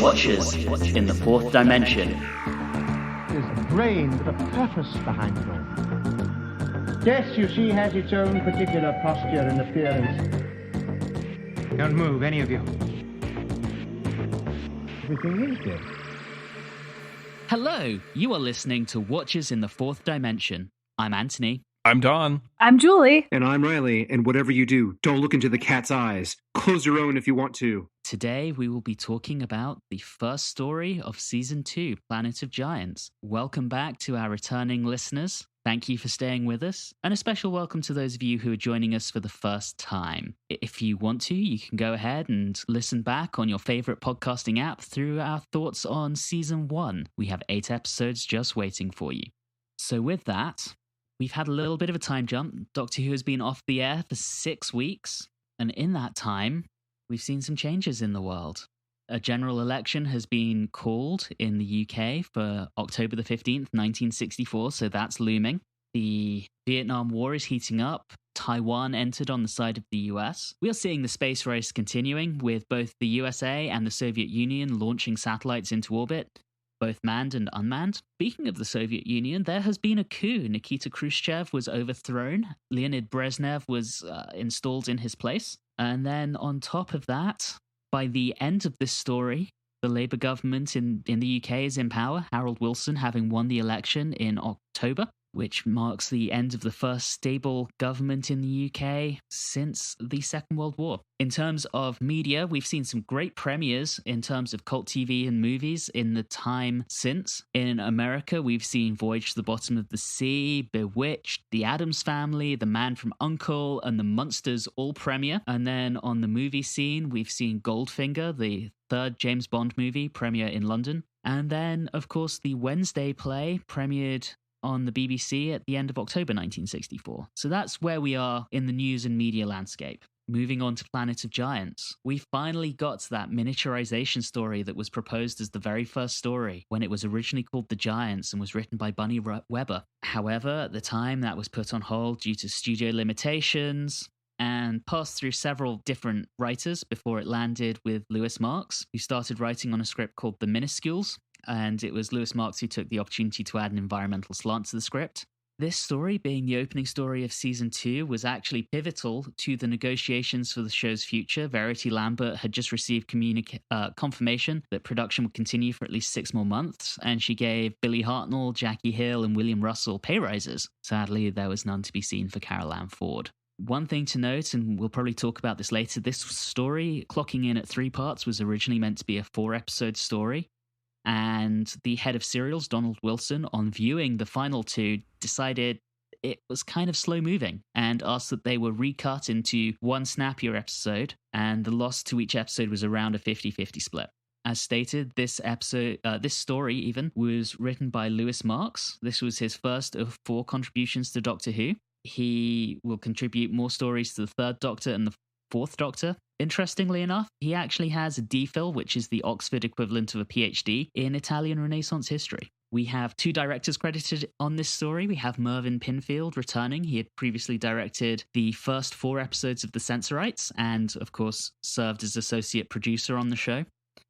Watchers in the Fourth Dimension. There's a brain with a purpose behind it all. Death, you see, has its own particular posture and appearance. Don't move, any of you. Everything is dead. Hello, you are listening to Watchers in the Fourth Dimension. I'm Anthony. I'm Don. I'm Julie. And I'm Riley, and whatever you do, don't look into the cat's eyes. Close your own if you want to. Today we will be talking about the first story of Season 2, Planet of Giants. Welcome back to our returning listeners. Thank you for staying with us, and a special welcome to those of you who are joining us for the first time. If you want to, you can go ahead and listen back on your favorite podcasting app through our thoughts on Season 1. We have 8 episodes just waiting for you. So with that, we've had a little bit of a time jump. Doctor Who has been off the air for 6 weeks, and in that time, we've seen some changes in the world. A general election has been called in the UK for October the 15th, 1964, so that's looming. The Vietnam War is heating up. Taiwan entered on the side of the US. We are seeing the space race continuing, with both the USA and the Soviet Union launching satellites into orbit, both manned and unmanned. Speaking of the Soviet Union, there has been a coup. Nikita Khrushchev was overthrown. Leonid Brezhnev was installed in his place. And then on top of that, by the end of this story, the Labour government in the UK is in power, Harold Wilson having won the election in October, which marks the end of the first stable government in the UK since the Second World War. In terms of media, we've seen some great premieres in terms of cult TV and movies in the time since. In America, we've seen Voyage to the Bottom of the Sea, Bewitched, The Addams Family, The Man from U.N.C.L.E., and The Munsters all premiere. And then on the movie scene, we've seen Goldfinger, the third James Bond movie, premiere in London. And then, of course, the Wednesday play premiered on the BBC at the end of October 1964. So that's where we are in the news and media landscape. Moving on to Planet of Giants. We finally got to that miniaturization story that was proposed as the very first story when it was originally called The Giants and was written by Bunny Weber. However, at the time that was put on hold due to studio limitations and passed through several different writers before it landed with Lewis Marks, who started writing on a script called The Minuscules. And it was Lewis Marks who took the opportunity to add an environmental slant to the script. This story, being the opening story of Season 2, was actually pivotal to the negotiations for the show's future. Verity Lambert had just received confirmation that production would continue for at least 6 more months, and she gave Billy Hartnell, Jackie Hill, and William Russell pay rises. Sadly, there was none to be seen for Carol Ann Ford. One thing to note, and we'll probably talk about this later, this story, clocking in at 3 parts, was originally meant to be a 4-episode story. And the head of serials, Donald Wilson, on viewing the final 2, decided it was kind of slow moving and asked that they were recut into one snappier episode, and the loss to each episode was around a 50-50 split. As stated, this story even was written by Lewis Marks. This was his first of 4 contributions to Doctor Who. He will contribute more stories to the 3rd Doctor and the 4th Doctor. Interestingly enough, he actually has a DPhil, which is the Oxford equivalent of a PhD, in Italian Renaissance history. We have 2 directors credited on this story. We have Mervyn Pinfield returning. He had previously directed the first 4 episodes of The Censorites and, of course, served as associate producer on the show.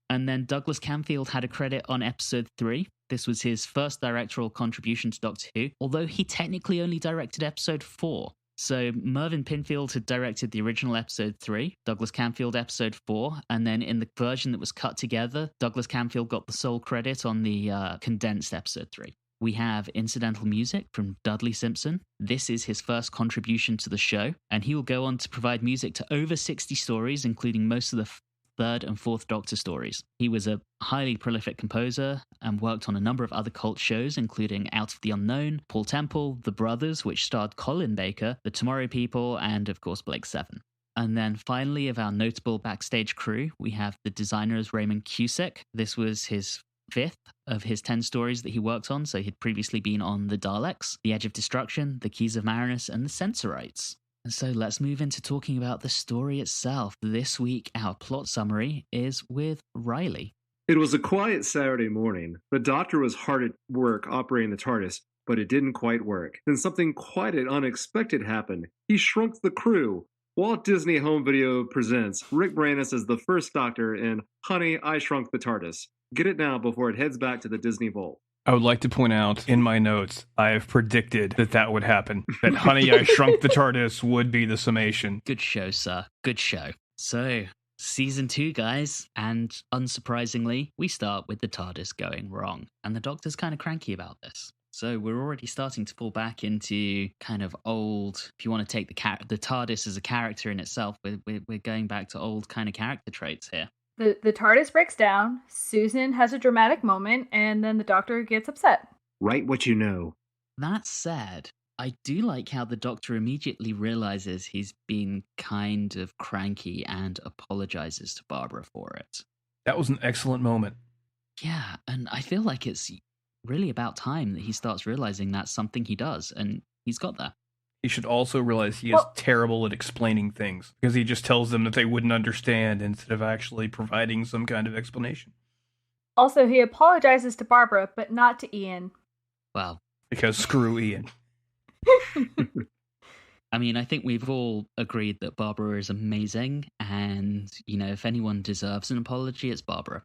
And then Douglas Camfield had a credit on episode 3. This was his first directorial contribution to Doctor Who, although he technically only directed episode 4. So Mervyn Pinfield had directed the original episode 3, Douglas Camfield episode 4, and then in the version that was cut together, Douglas Camfield got the sole credit on the condensed episode 3. We have incidental music from Dudley Simpson. This is his first contribution to the show, and he will go on to provide music to over 60 stories, including most of the 3rd and 4th Doctor stories. He was a highly prolific composer and worked on a number of other cult shows, including Out of the Unknown, Paul Temple, The Brothers, which starred Colin Baker, The Tomorrow People, and of course Blake Seven. And then finally, of our notable backstage crew, we have the designer as Raymond Cusick. This was his 5th of his 10 stories that he worked on, so he'd previously been on The Daleks, The Edge of Destruction, The Keys of Marinus, and The Censorites. And so let's move into talking about the story itself. This week, our plot summary is with Riley. It was a quiet Saturday morning. The Doctor was hard at work operating the TARDIS, but it didn't quite work. Then something quite unexpected happened. He shrunk the crew. Walt Disney Home Video presents Rick Moranis as the first Doctor in Honey, I Shrunk the TARDIS. Get it now before it heads back to the Disney Vault. I would like to point out in my notes, I have predicted that would happen. That Honey, I Shrunk the TARDIS would be the summation. Good show, sir. Good show. So, season 2, guys, and unsurprisingly, we start with the TARDIS going wrong, and the Doctor's kind of cranky about this. So we're already starting to fall back into kind of old, if you want to take the TARDIS as a character in itself, we're going back to old kind of character traits here. The TARDIS breaks down, Susan has a dramatic moment, and then the Doctor gets upset. Write what you know. That said, I do like how the Doctor immediately realizes he's been kind of cranky and apologizes to Barbara for it. That was an excellent moment. Yeah, and I feel like it's really about time that he starts realizing that's something he does, and he's got that. He should also realize he is terrible at explaining things, because he just tells them that they wouldn't understand instead of actually providing some kind of explanation. Also, he apologizes to Barbara, but not to Ian. Well, because screw Ian. I mean, I think we've all agreed that Barbara is amazing, and, you know, if anyone deserves an apology, it's Barbara.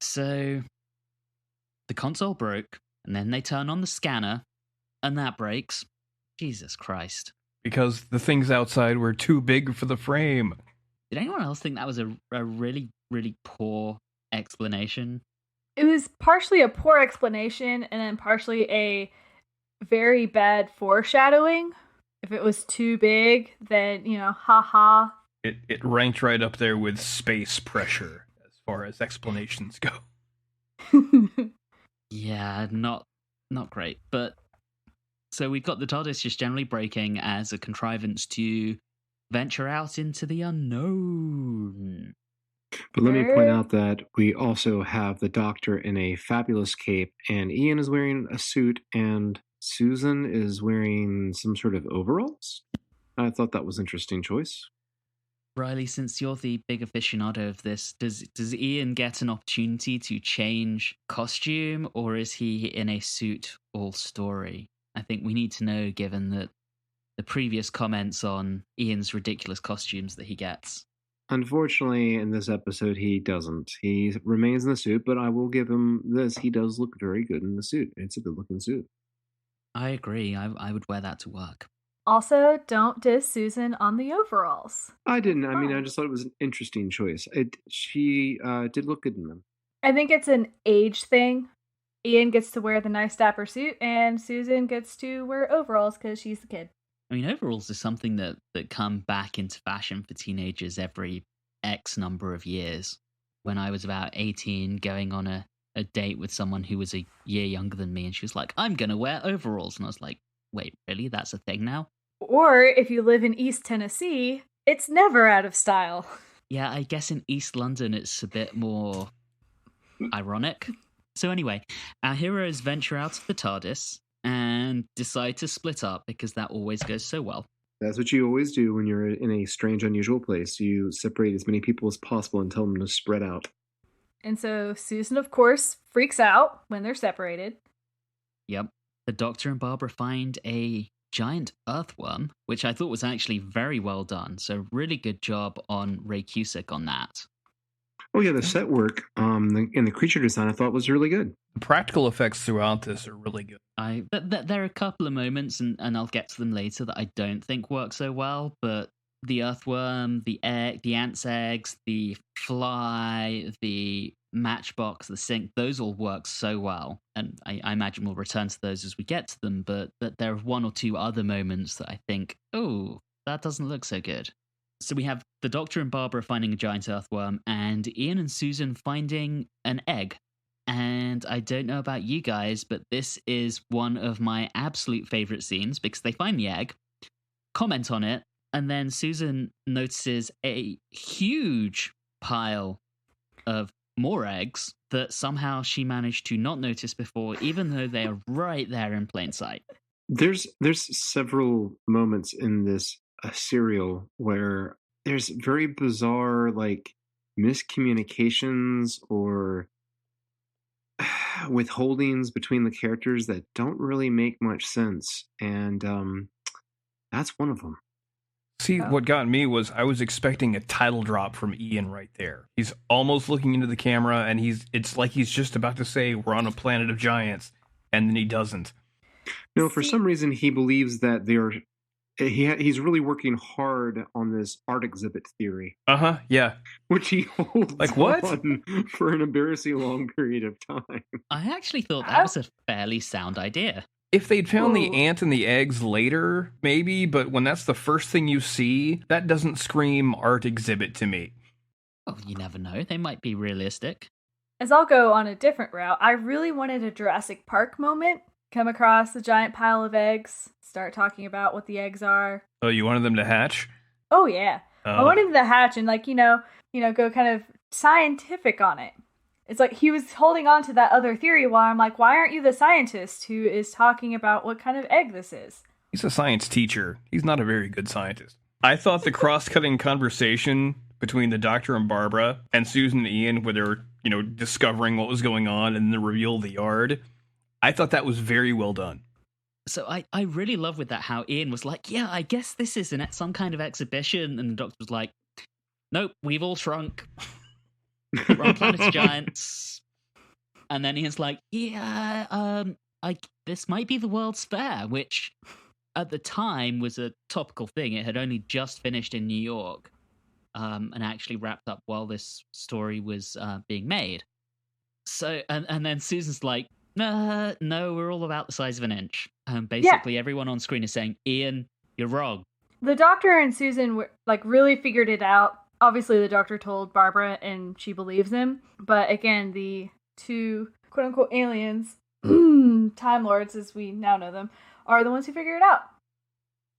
So, the console broke, and then they turn on the scanner, and that breaks. Jesus Christ. Because the things outside were too big for the frame. Did anyone else think that was a really, really poor explanation? It was partially a poor explanation, and then partially a very bad foreshadowing. If it was too big, then, you know, haha. It ranked right up there with space pressure as far as explanations go. Yeah, not great. But so we've got the TARDIS just generally breaking as a contrivance to venture out into the unknown. But let me point out that we also have the Doctor in a fabulous cape, and Ian is wearing a suit, and Susan is wearing some sort of overalls. I thought that was an interesting choice. Riley, since you're the big aficionado of this, does Ian get an opportunity to change costume, or is he in a suit all story? I think we need to know, given that the previous comments on Ian's ridiculous costumes that he gets. Unfortunately, in this episode, he doesn't. He remains in the suit, but I will give him this. He does look very good in the suit. It's a good-looking suit. I agree. I would wear that to work. Also, don't diss Susan on the overalls. I didn't. I mean, I just thought it was an interesting choice. She did look good in them. I think it's an age thing. Ian gets to wear the nice dapper suit, and Susan gets to wear overalls because she's the kid. I mean, overalls is something that come back into fashion for teenagers every X number of years. When I was about 18, going on a date with someone who was a year younger than me, and she was like, I'm going to wear overalls. And I was like, wait, really? That's a thing now? Or if you live in East Tennessee, it's never out of style. Yeah, I guess in East London it's a bit more ironic. So anyway, our heroes venture out of the TARDIS and decide to split up because that always goes so well. That's what you always do when you're in a strange, unusual place. You separate as many people as possible and tell them to spread out. And so Susan, of course, freaks out when they're separated. Yep. The Doctor and Barbara find a giant earthworm, which I thought was actually very well done. So really good job on Ray Cusick on that. Oh yeah, the set work and the creature design I thought was really good. The practical effects throughout this are really good. There are a couple of moments, and I'll get to them later, that I don't think work so well, but the earthworm, the egg, the ant's eggs, the fly, the matchbox, the sink, those all work so well. And I imagine we'll return to those as we get to them, but there are one or two other moments that I think, oh, that doesn't look so good. So we have the Doctor and Barbara finding a giant earthworm, and Ian and Susan finding an egg. And I don't know about you guys, but this is one of my absolute favorite scenes, because they find the egg, comment on it, and then Susan notices a huge pile of more eggs that somehow she managed to not notice before, even though they are right there in plain sight. There's several moments in this serial where there's very bizarre, like, miscommunications or withholdings between the characters that don't really make much sense, and that's one of them. See, what got me was I was expecting a title drop from Ian right there. He's almost looking into the camera, and it's like he's just about to say, "We're on a planet of giants," and then he doesn't. No, for some reason he believes that he's really working hard on this art exhibit theory. Yeah. Which he holds like what? on for an embarrassing long period of time. I actually thought that was a fairly sound idea. If they'd found the ant and the eggs later, maybe, but when that's the first thing you see, that doesn't scream art exhibit to me. Oh, you never know. They might be realistic. As I'll go on a different route, I really wanted a Jurassic Park moment. Come across a giant pile of eggs, start talking about what the eggs are. Oh, you wanted them to hatch? Oh, yeah. I wanted them to hatch and, like, go kind of scientific on it. It's like he was holding on to that other theory while I'm like, why aren't you the scientist who is talking about what kind of egg this is? He's a science teacher. He's not a very good scientist. I thought the cross-cutting conversation between the doctor and Barbara and Susan and Ian, where they were, discovering what was going on and the reveal of the yard, I thought that was very well done. So I really love with that how Ian was like, yeah, I guess this is some kind of exhibition. And the doctor was like, nope, we've all shrunk. We're on Planet of Giants. And then Ian's like, yeah, this might be the World's Fair, which at the time was a topical thing. It had only just finished in New York and actually wrapped up while this story was being made. So, and then Susan's like, no, we're all about the size of an inch. Basically, everyone on screen is saying, Ian, you're wrong. The doctor and Susan really figured it out. Obviously, the doctor told Barbara, and she believes him. But again, the two quote-unquote aliens, Time Lords as we now know them, are the ones who figure it out.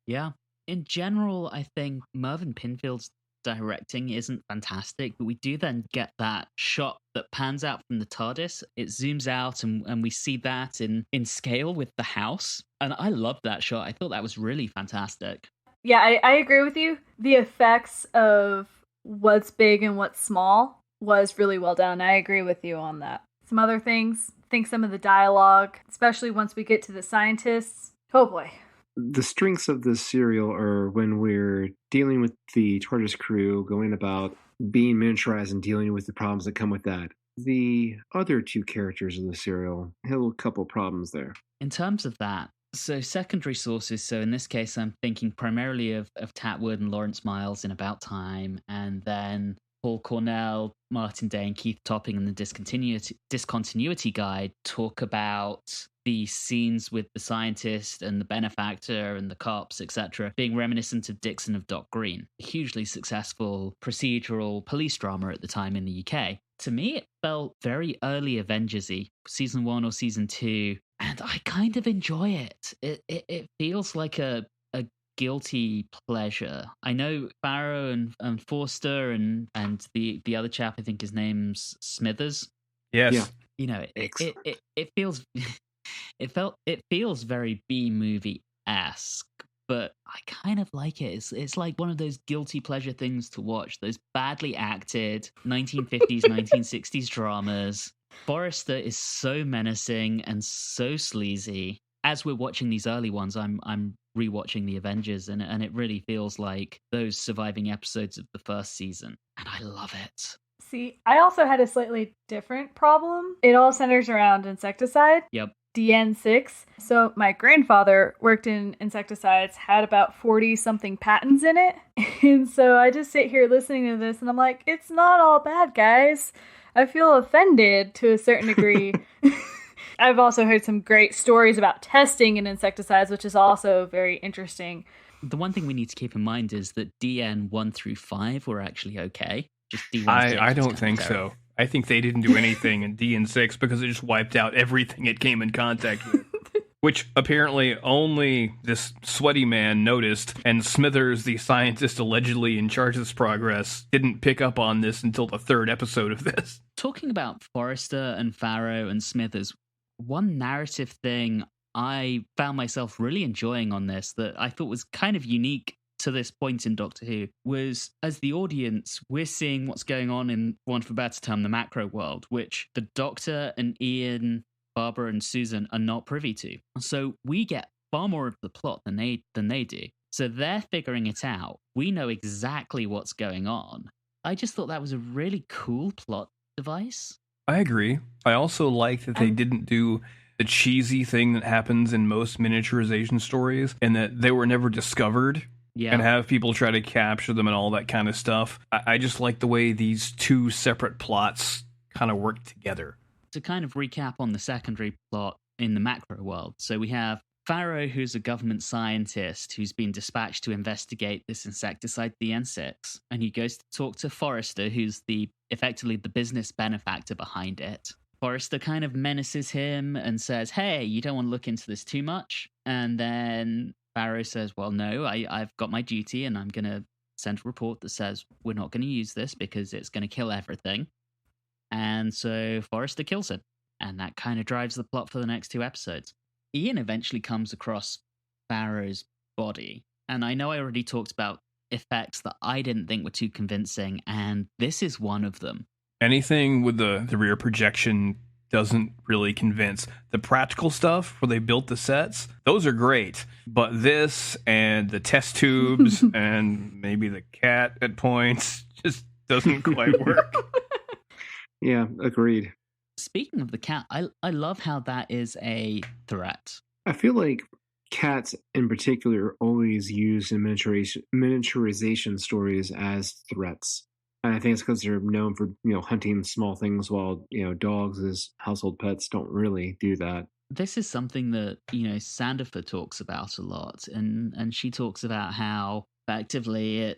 Yeah. In general, I think Mervyn Pinfield's directing isn't fantastic, but we do then get that shot that pans out from the TARDIS. It zooms out and we see that in scale with the house. And I loved that shot. I thought that was really fantastic. Yeah, I agree with you. The effects of what's big and what's small was really well done. I agree with you on that. Some other things, I think some of the dialogue, especially once we get to the scientists. Oh boy. The strengths of this serial are when we're dealing with the TARDIS crew, going about being miniaturized and dealing with the problems that come with that. The other two characters of the serial have a couple problems there. In terms of that, so secondary sources, so in this case I'm thinking primarily of Tatwood and Lawrence Miles in About Time, and then Paul Cornell, Martin Day, and Keith Topping in the Discontinuity Guide talk about the scenes with the scientist and the benefactor and the cops, etc., being reminiscent of Dixon of Dock Green, a hugely successful procedural police drama at the time in the UK. To me, it felt very early Avengers-y, season 1 or season 2, and I kind of enjoy it. It feels like a guilty pleasure. I know Farrow and Forster and the other chap, I think his name's Smithers. Yes. Yeah. It feels it feels very B-movie-esque, but I kind of like it. It's like one of those guilty pleasure things to watch, those badly acted 1950s, 1960s dramas. Forrester is so menacing and so sleazy. As we're watching these early ones, I'm rewatching the Avengers, and it really feels like those surviving episodes of the first season, and I love it. See, I also had a slightly different problem. It all centers around insecticide. Yep. DN6. So my grandfather worked in insecticides, had about 40-something patents in it. And so I just sit here listening to this and I'm like, it's not all bad, guys. I feel offended to a certain degree. I've also heard some great stories about testing in insecticides, which is also very interesting. The one thing we need to keep in mind is that DN 1 through 5 were actually okay. Just D1 I don't think so. I think they didn't do anything in DN6 because it just wiped out everything it came in contact with. Which apparently only this sweaty man noticed, and Smithers, the scientist allegedly in charge of this progress, didn't pick up on this until the 3rd episode of this. Talking about Forrester and Farrow and Smithers, one narrative thing I found myself really enjoying on this that I thought was kind of unique to this point in Doctor Who was, as the audience, we're seeing what's going on in, one for a better term, the macro world, which the Doctor and Ian, Barbara and Susan are not privy to. So we get far more of the plot than they do. So they're figuring it out. We know exactly what's going on. I just thought that was a really cool plot device. I agree. I also like that they didn't do the cheesy thing that happens in most miniaturization stories, and that they were never discovered. Yeah. And have people try to capture them and all that kind of stuff. I just like the way these two separate plots kind of work together. To kind of recap on the secondary plot in the macro world. So we have Pharaoh, who's a government scientist who's been dispatched to investigate this insecticide, the N6. And he goes to talk to Forrester, who's effectively the business benefactor behind it. Forrester kind of menaces him and says, hey, you don't want to look into this too much. And then Pharaoh says, well, no, I've got my duty and I'm going to send a report that says we're not going to use this because it's going to kill everything. And so Forrester kills him. And that kind of drives the plot for the next 2 episodes. Ian eventually comes across Pharaoh's body. And I know I already talked about effects that I didn't think were too convincing, and this is one of them. Anything with the rear projection doesn't really convince. The practical stuff where they built the sets, those are great. But this and the test tubes and maybe the cat at points just doesn't quite work. Yeah, agreed. Speaking of the cat, I love how that is a threat. I feel like cats in particular are always used in miniaturization stories as threats. And I think it's because they're known for, hunting small things, while, dogs as household pets don't really do that. This is something that, Sandifer talks about a lot. And she talks about how effectively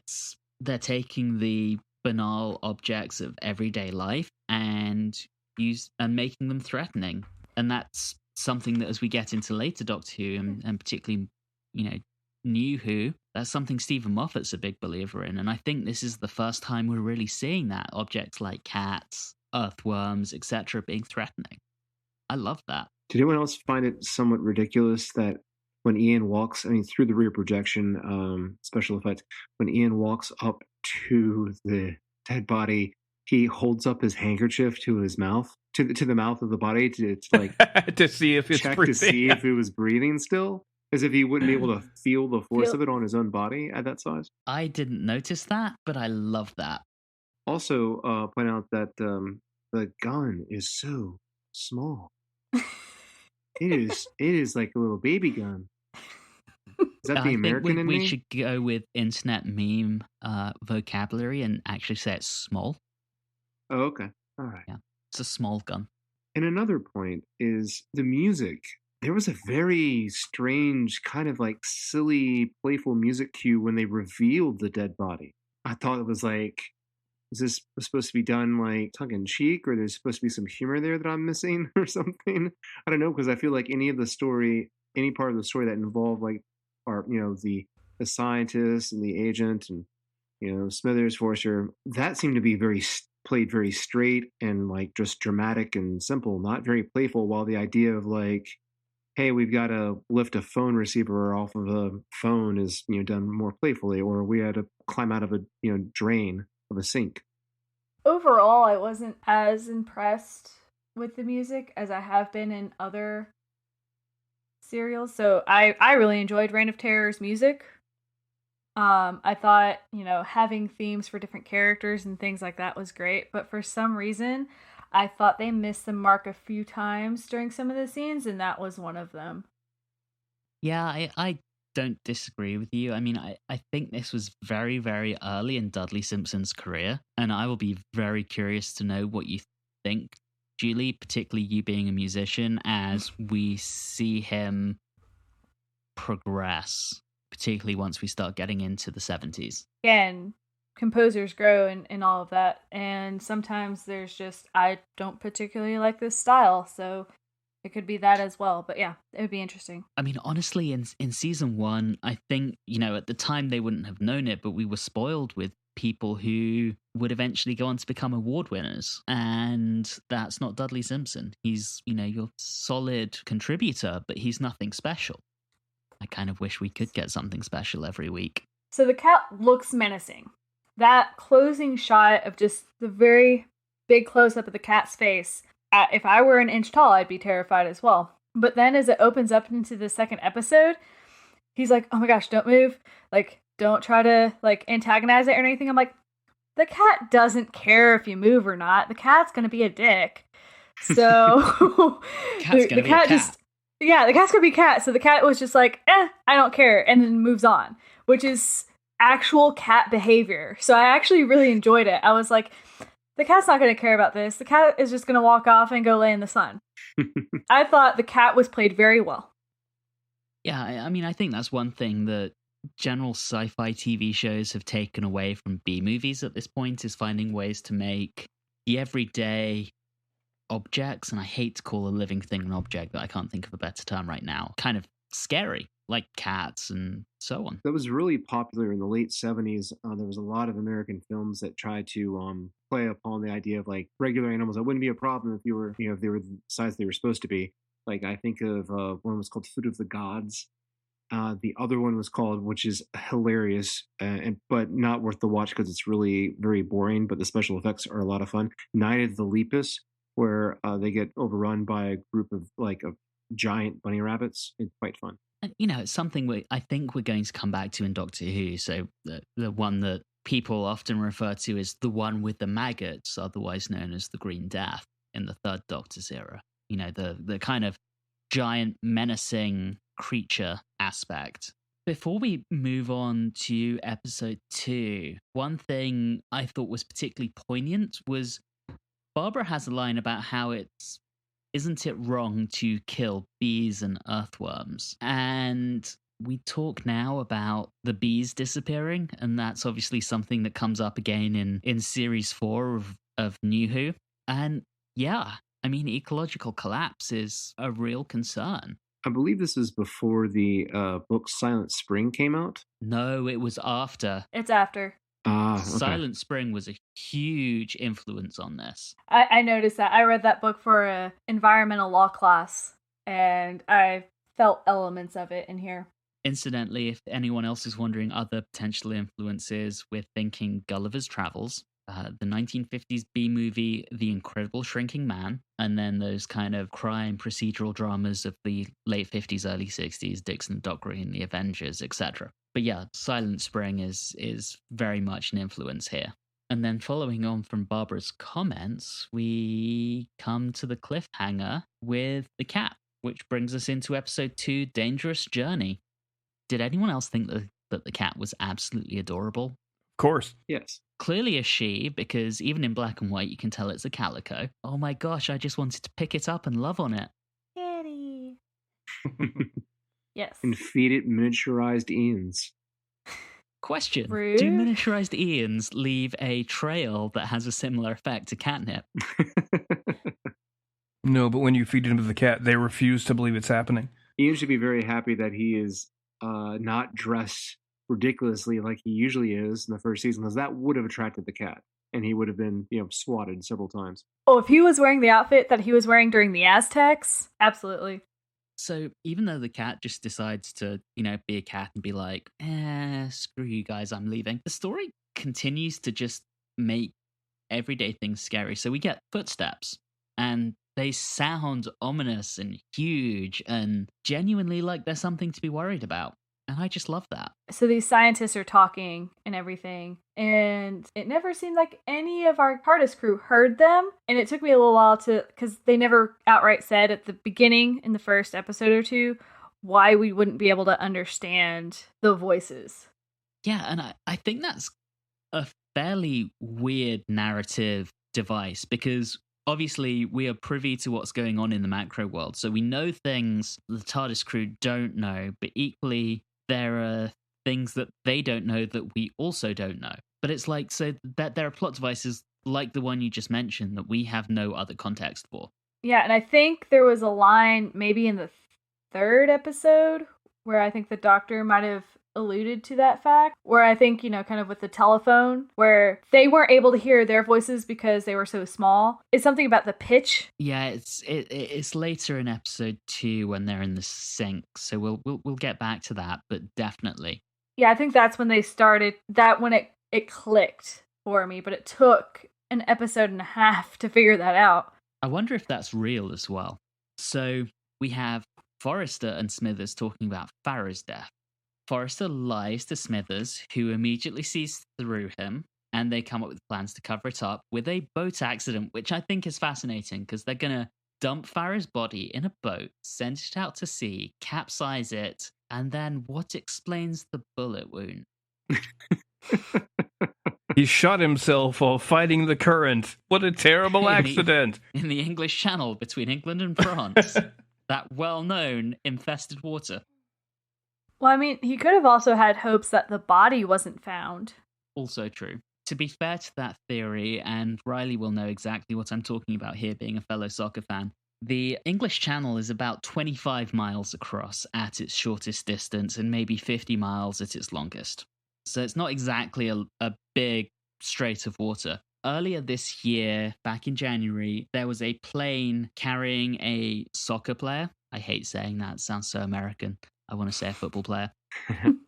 they're taking the banal objects of everyday life and making them threatening. And that's something that, as we get into later Doctor Who, and particularly, New Who, that's something Stephen Moffat's a big believer in. And I think this is the first time we're really seeing that. Objects like cats, earthworms, etc. being threatening. I love that. Did anyone else find it somewhat ridiculous that when Ian walks, through the rear projection special effect, when Ian walks up to the dead body, he holds up his handkerchief to his mouth, to the mouth of the body to to see if it's check breathing. To see if it was breathing still, as if he wouldn't be able to feel the force of it on his own body at that size. I didn't notice that, but I love that. Also, point out that the gun is so small. It is like a little baby gun. Is that the American in me? We should go with internet meme vocabulary and actually say it's small. Oh, okay. All right. Yeah, it's a small gun. And another point is the music. There was a very strange, kind of like silly, playful music cue when they revealed the dead body. I thought it was like, is this supposed to be done like tongue-in-cheek, or there's supposed to be some humor there that I'm missing or something? I don't know, because I feel like any part of the story that involved like the scientist and the agent and Smithers, Forrester, that seemed to be played very straight and like just dramatic and simple, not very playful, while the idea of like, hey, we've got to lift a phone receiver off of a phone is done more playfully, or we had to climb out of a drain of a sink. Overall, I wasn't as impressed with the music as I have been in other serials. So I really enjoyed Reign of Terror's music. I thought, having themes for different characters and things like that was great. But for some reason, I thought they missed the mark a few times during some of the scenes, and that was one of them. Yeah, I don't disagree with you. I think this was very, very early in Dudley Simpson's career, and I will be very curious to know what you think, Julie, particularly you being a musician, as we see him progress, particularly once we start getting into the 70s. Again, composers grow and all of that, and sometimes there's just, I don't particularly like this style, so it could be that as well. But yeah, it would be interesting. Honestly, in season 1, I think, at the time they wouldn't have known it, but we were spoiled with people who would eventually go on to become award winners. And that's not Dudley Simpson. He's, your solid contributor, but he's nothing special. I kind of wish we could get something special every week. So the cat looks menacing. That closing shot of just the very big close-up of the cat's face, if I were an inch tall, I'd be terrified as well. But then as it opens up into the second episode, he's like, oh my gosh, don't move. Like, don't try to, like, antagonize it or anything. I'm like, the cat doesn't care if you move or not. The cat's going to be a dick. So Cat's gonna the be a cat cat. just, yeah, the cat's going to be a cat. So the cat was just like, I don't care. And then moves on, which is actual cat behavior. So I actually really enjoyed it. I was like, the cat's not going to care about this. The cat is just going to walk off and go lay in the sun. I thought the cat was played very well. Yeah, I mean, I think that's one thing that general sci-fi TV shows have taken away from B movies at this point, is finding ways to make the everyday objects, and I hate to call a living thing an object, but I can't think of a better term right now, kind of scary, like cats and so on. That was really popular in the late 70s. There was a lot of American films that tried to play upon the idea of like regular animals. That wouldn't be a problem if you were, if they were the size they were supposed to be. Like I think of one was called Food of the Gods. The other one was called, which is hilarious, but not worth the watch because it's really very boring, but the special effects are a lot of fun. Night of the Lepus, where they get overrun by a group of giant bunny rabbits. It's quite fun. And, it's something I think we're going to come back to in Doctor Who. So the one that people often refer to as the one with the maggots, otherwise known as the Green Death in the Third Doctor's era. The kind of giant menacing creature aspect. Before we move on to episode 2, one thing I thought was particularly poignant was Barbara has a line about how isn't it wrong to kill bees and earthworms? And we talk now about the bees disappearing, and that's obviously something that comes up again in series 4 of New Who. And yeah, I mean, ecological collapse is a real concern. I believe this is before the book Silent Spring came out. No, it was after. It's after. Okay. Silent Spring was a huge influence on this. I noticed that. I read that book for a environmental law class, and I felt elements of it in here. Incidentally, if anyone else is wondering other potential influences, we're thinking Gulliver's Travels, the 1950s B movie The Incredible Shrinking Man, and then those kind of crime procedural dramas of the late 50s, early 60s, Dixon, Doc Green, The Avengers, etc. But yeah, Silent Spring is very much an influence here. And then following on from Barbara's comments, we come to the cliffhanger with the cat, which brings us into episode 2, Dangerous Journey. Did anyone else think that the cat was absolutely adorable? Of course. Yes. Clearly a she, because even in black and white, you can tell it's a calico. Oh my gosh, I just wanted to pick it up and love on it. Kitty. Yes. And feed it miniaturized Ians. Question. Rude. Do miniaturized Ians leave a trail that has a similar effect to catnip? No, but when you feed it to the cat, they refuse to believe it's happening. Ian should be very happy that he is not dressed ridiculously like he usually is in the first season, because that would have attracted the cat, and he would have been, swatted several times. Oh, if he was wearing the outfit that he was wearing during the Aztecs, absolutely. So even though the cat just decides to, be a cat and be like, screw you guys, I'm leaving, the story continues to just make everyday things scary. So we get footsteps, and they sound ominous and huge and genuinely like there's something to be worried about. And I just love that. So these scientists are talking and everything, and it never seemed like any of our TARDIS crew heard them. And it took me a little while because they never outright said at the beginning in the first episode or two why we wouldn't be able to understand the voices. Yeah, and I think that's a fairly weird narrative device, because obviously we are privy to what's going on in the macro world. So we know things the TARDIS crew don't know, but equally there are things that they don't know that we also don't know. But it's like, so that there are plot devices like the one you just mentioned that we have no other context for. Yeah, and I think there was a line maybe in the third episode where I think the Doctor might have alluded to that fact, where I think, kind of with the telephone, where they weren't able to hear their voices because they were so small. It's something about the pitch. Yeah, it's later in episode 2 when they're in the sink, so we'll get back to that, but definitely. Yeah, I think that's when they started, that when it clicked for me, but it took an episode and a half to figure that out. I wonder if that's real as well. So we have Forrester and Smithers talking about Farrah's death. Forrester lies to Smithers, who immediately sees through him, and they come up with plans to cover it up with a boat accident, which I think is fascinating because they're going to dump Farah's body in a boat, send it out to sea, capsize it, and then what explains the bullet wound? He shot himself while fighting the current. What a terrible accident. In the English Channel between England and France. That well-known infested water. Well, I mean, he could have also had hopes that the body wasn't found. Also true. To be fair to that theory, and Riley will know exactly what I'm talking about here, being a fellow soccer fan, the English Channel is about 25 miles across at its shortest distance and maybe 50 miles at its longest. So it's not exactly a big strait of water. Earlier this year, back in January, there was a plane carrying a soccer player. I hate saying that, it sounds so American. I want to say a football player.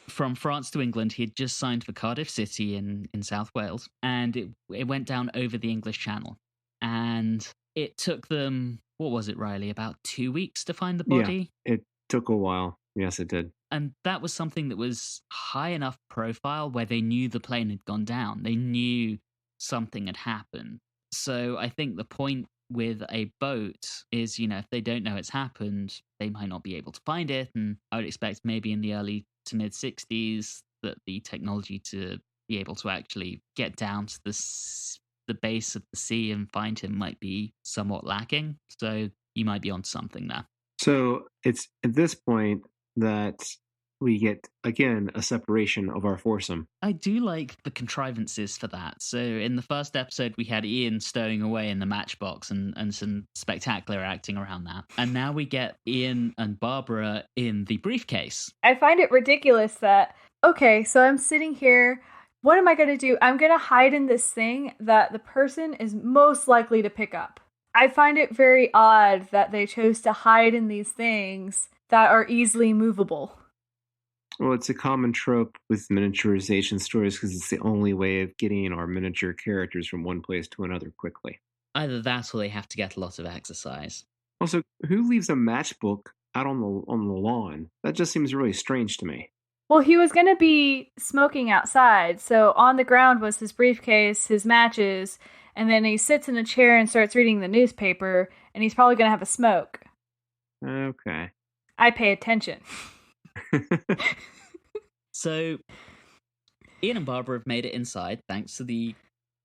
From France to England. He had just signed for Cardiff City in South Wales, and it went down over the English Channel. And it took them, what was it, Riley, about 2 weeks to find the body? Yeah, it took a while. Yes, it did. And that was something that was high enough profile where they knew the plane had gone down. They knew something had happened. So I think the point with a boat is, if they don't know it's happened, they might not be able to find it. And I would expect maybe in the early to mid 60s that the technology to be able to actually get down to the base of the sea and find him might be somewhat lacking. So you might be onto something there. So it's at this point that we get, again, a separation of our foursome. I do like the contrivances for that. So in the first episode, we had Ian stowing away in the matchbox and some spectacular acting around that. And now we get Ian and Barbara in the briefcase. I find it ridiculous that, okay, so I'm sitting here. What am I going to do? I'm going to hide in this thing that the person is most likely to pick up. I find it very odd that they chose to hide in these things that are easily movable. Well, it's a common trope with miniaturization stories because it's the only way of getting our miniature characters from one place to another quickly. Either that or they have to get a lot of exercise. Also, who leaves a matchbook out on the lawn? That just seems really strange to me. Well, he was going to be smoking outside, so on the ground was his briefcase, his matches, and then he sits in a chair and starts reading the newspaper, and he's probably going to have a smoke. Okay. I pay attention. So, Ian and Barbara have made it inside thanks to the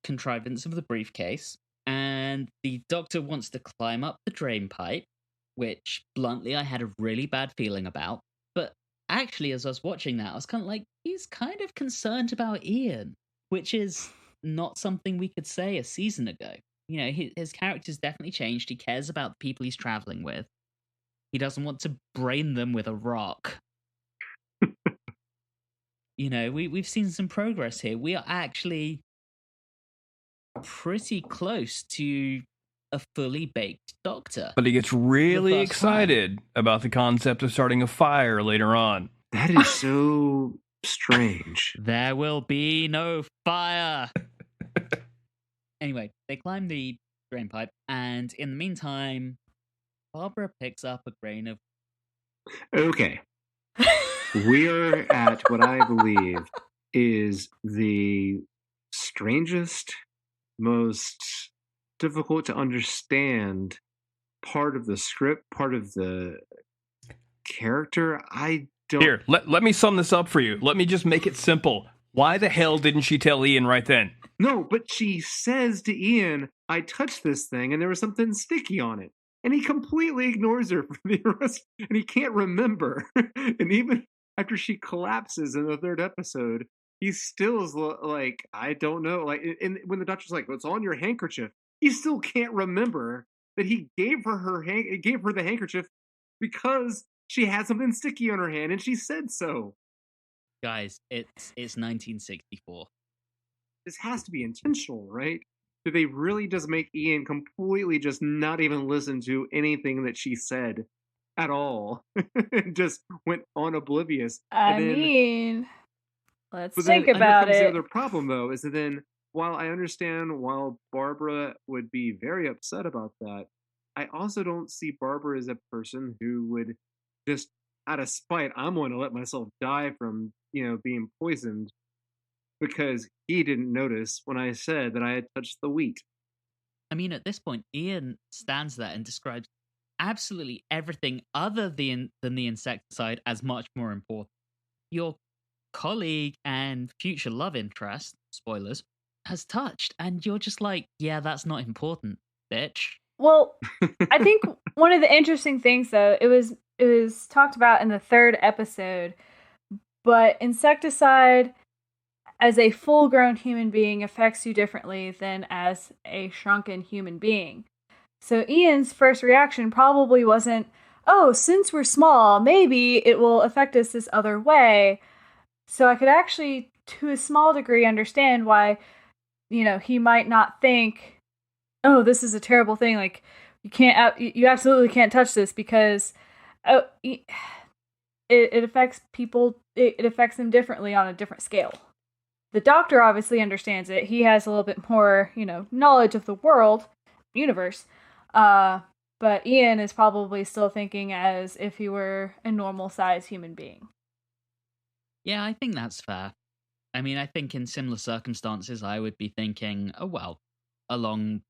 contrivance of the briefcase, and the doctor wants to climb up the drain pipe, which, bluntly, I had a really bad feeling about. But actually, as I was watching that, I was kind of like, he's kind of concerned about Ian, which is not something we could say a season ago. His character's definitely changed. He cares about the people he's traveling with. He doesn't want to brain them with a rock. We've seen some progress here. We are actually pretty close to a fully baked doctor. But he gets really excited about the concept of starting a fire later on. That is so strange. There will be no fire. Anyway, they climb the drain pipe, and in the meantime, Barbara picks up a grain of... Okay. We're at what I believe is the strangest, most difficult to understand part of the script, part of the character. I don't... Here, let me sum this up for you. Let me just make it simple. Why the hell didn't she tell Ian right then? No, but she says to Ian, I touched this thing and there was something sticky on it. And he completely ignores her for the rest, and he can't remember. And even after she collapses in the third episode, he still is like, I don't know. Like, and when the doctor's like, "It's on your handkerchief," he still can't remember that he gave her the handkerchief because she had something sticky on her hand, and she said so. Guys, it's 1964. This has to be intentional, right? Do they really just make Ian completely just not even listen to anything that she said at all? Just went on oblivious. Let's think about it. The other problem, though, is that then, while I understand while Barbara would be very upset about that, I also don't see Barbara as a person who would just out of spite, I'm going to let myself die from, being poisoned because he didn't notice when I said that I had touched the wheat. I mean, at this point, Ian stands there and describes absolutely everything other than the insecticide as much more important. Your colleague and future love interest, spoilers, has touched, and you're just like, yeah, that's not important, bitch. Well, I think one of the interesting things, though, it was talked about in the 3rd episode, but insecticide as a full-grown human being affects you differently than as a shrunken human being. So Ian's first reaction probably wasn't, oh, since we're small, maybe it will affect us this other way. So I could actually, to a small degree, understand why, he might not think, oh, this is a terrible thing. Like, you absolutely can't touch this because it affects people. It affects them differently on a different scale. The doctor obviously understands it. He has a little bit more, knowledge of the world, universe. But Ian is probably still thinking as if he were a normal-sized human being. Yeah, I think that's fair. I mean, I think in similar circumstances, I would be thinking, oh, well, along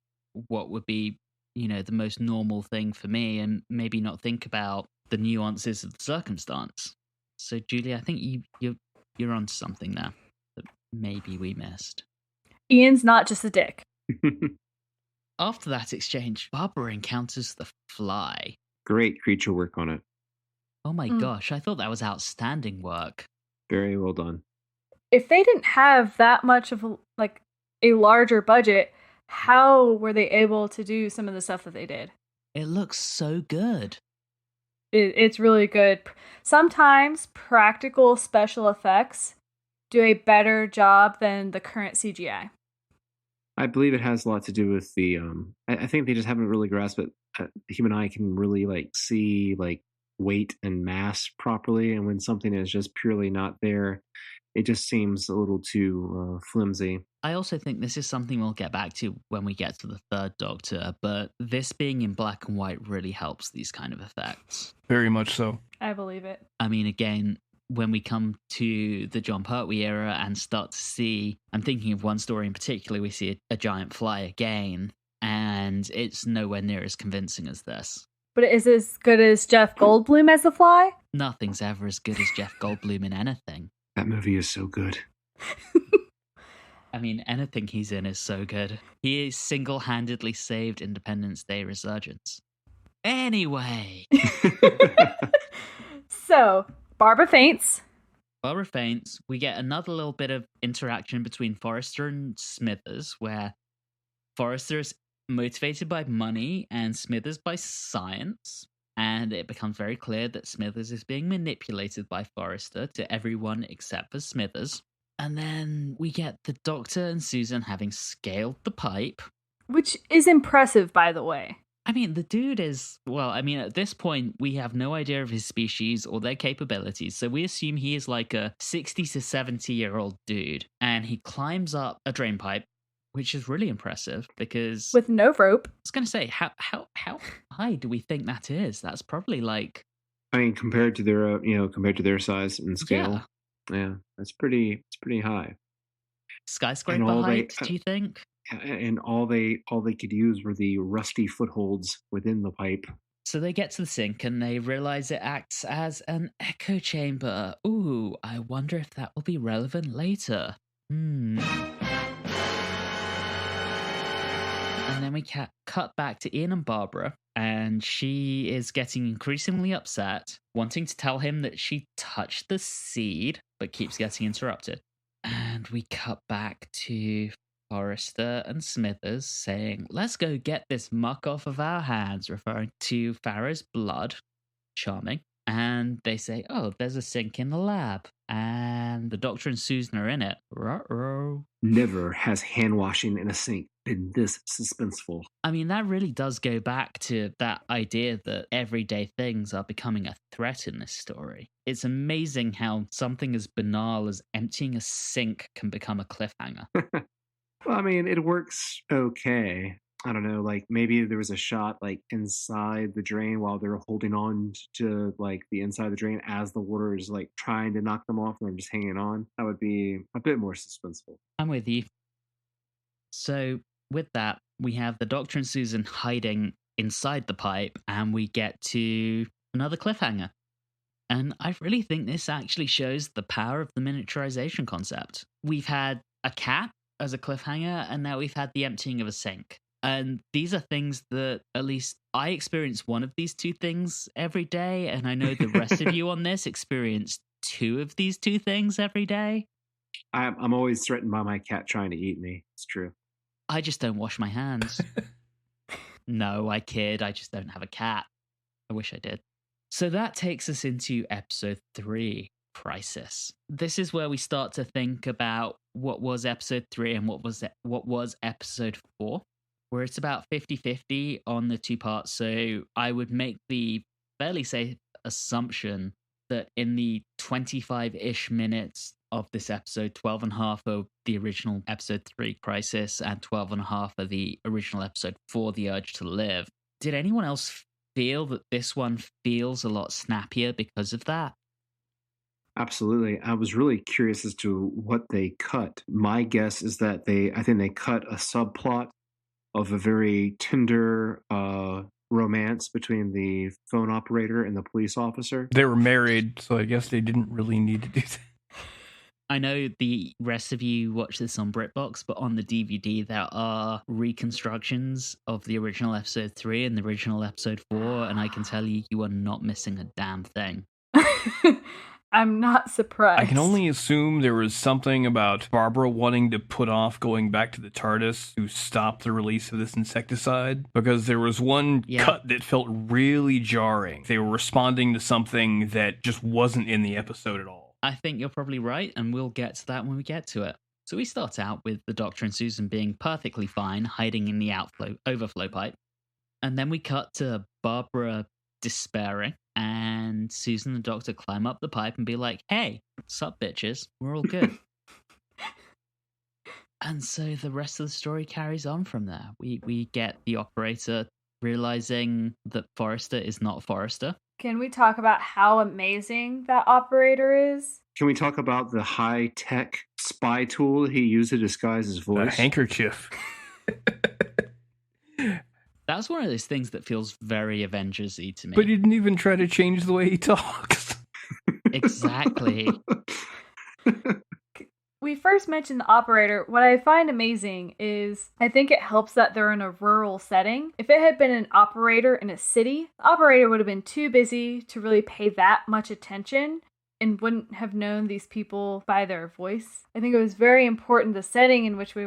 what would be, the most normal thing for me, and maybe not think about the nuances of the circumstance. So, Julie, I think you're onto something there that maybe we missed. Ian's not just a dick. After that exchange, Barbara encounters the fly. Great creature work on it. Oh my gosh, I thought that was outstanding work. Very well done. If they didn't have that much of a larger budget, how were they able to do some of the stuff that they did? It looks so good. It's really good. Sometimes practical special effects do a better job than the current CGI. I believe it has a lot to do with the, I think they just haven't really grasped it. The human eye can really see weight and mass properly. And when something is just purely not there, it just seems a little too flimsy. I also think this is something we'll get back to when we get to the 3rd Doctor, but this being in black and white really helps these kind of effects. Very much so. I believe it. I mean, again, when we come to the John Pertwee era and start to see, I'm thinking of one story in particular, we see a giant fly again, and it's nowhere near as convincing as this. But is it as good as Jeff Goldblum as the fly? Nothing's ever as good as Jeff Goldblum in anything. That movie is so good. I mean, anything he's in is so good. He single-handedly saved Independence Day resurgence. Anyway. So, Barbara faints. Barbara faints. We get another little bit of interaction between Forrester and Smithers, where Forrester is motivated by money and Smithers by science. And it becomes very clear that Smithers is being manipulated by Forrester to everyone except for Smithers. And then we get the Doctor and Susan having scaled the pipe. Which is impressive, by the way. I mean, the dude is, at this point, we have no idea of his species or their capabilities. So we assume he is like a 60 to 70-year-old dude. And he climbs up a drain pipe, which is really impressive because... With no rope. I was going to say, how high do we think that is? That's probably like... I mean, compared to their size and scale. Yeah, it's pretty high. Skyscraper height, do you think? And all they could use were the rusty footholds within the pipe. So they get to the sink and they realize it acts as an echo chamber. Ooh, I wonder if that will be relevant later. And then we cut back to Ian and Barbara, and she is getting increasingly upset, wanting to tell him that she touched the seed, but keeps getting interrupted. And we cut back to Forrester and Smithers saying, let's go get this muck off of our hands, referring to Farrah's blood. Charming. And they say, oh, there's a sink in the lab. And the Doctor and Susan are in it. Ruh-roh. Never has hand washing in a sink been this suspenseful. I mean, that really does go back to that idea that everyday things are becoming a threat in this story. It's amazing how something as banal as emptying a sink can become a cliffhanger. Well, I mean, it works okay. I don't know, like maybe there was a shot like inside the drain while they're holding on to like the inside of the drain as the water is like trying to knock them off and they're just hanging on. That would be a bit more suspenseful. I'm with you. So, with that, we have the Doctor and Susan hiding inside the pipe, and we get to another cliffhanger. And I really think this actually shows the power of the miniaturization concept. We've had a cat as a cliffhanger, and now we've had the emptying of a sink. And these are things that at least I experience one of these two things every day, and I know the rest of you on this experience two of these two things every day. I'm always threatened by my cat trying to eat me. It's true. I just don't wash my hands. No, I kid. I just don't have a cat. I wish I did. So that takes us into episode 3, Crisis. This is where we start to think about what was episode 3 and what was episode 4, where it's about 50-50 on the two parts. So I would make the fairly safe assumption that in the 25-ish minutes of this episode, 12 and a half are the original episode 3, Crisis, and 12 and a half are the original episode 4, The Urge to Live. Did anyone else feel that this one feels a lot snappier because of that? Absolutely. I was really curious as to what they cut. My guess is that I think they cut a subplot of a very tender romance between the phone operator and the police officer. They were married, so I guess they didn't really need to do that. I know the rest of you watch this on BritBox, but on the DVD there are reconstructions of the original episode 3 and the original episode 4, and I can tell you, you are not missing a damn thing. I'm not surprised. I can only assume there was something about Barbara wanting to put off going back to the TARDIS to stop the release of this insecticide, because there was one cut that felt really jarring. They were responding to something that just wasn't in the episode at all. I think you're probably right, and we'll get to that when we get to it. So we start out with the Doctor and Susan being perfectly fine, hiding in the overflow pipe. And then we cut to Barbara despairing, and Susan and the Doctor climb up the pipe and be like, hey, sup bitches, we're all good. And so the rest of the story carries on from there. We get the operator realizing that Forrester is not Forrester. Can we talk about how amazing that operator is? Can we talk about the high-tech spy tool he used to disguise his voice? A handkerchief. That's one of those things that feels very Avengers-y to me. But he didn't even try to change the way he talks. Exactly. We first mentioned the operator. What I find amazing is I think it helps that they're in a rural setting. If it had been an operator in a city, the operator would have been too busy to really pay that much attention and wouldn't have known these people by their voice. I think it was very important the setting in which we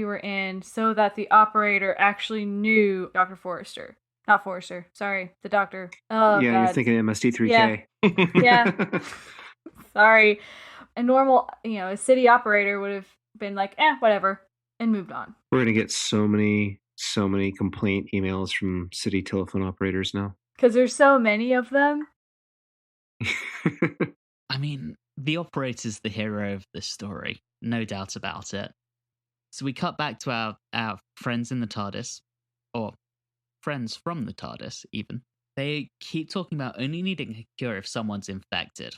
were in so that the operator actually knew Dr. Forrester. Not Forrester. Sorry, the doctor. Oh, yeah, God. You're thinking MST3K. Yeah. Sorry. A normal, a city operator would have been like, whatever, and moved on. We're going to get so many complaint emails from city telephone operators now. Because there's so many of them. I mean, the operator's the hero of this story. No doubt about it. So we cut back to our friends in the TARDIS, or friends from the TARDIS, even. They keep talking about only needing a cure if someone's infected.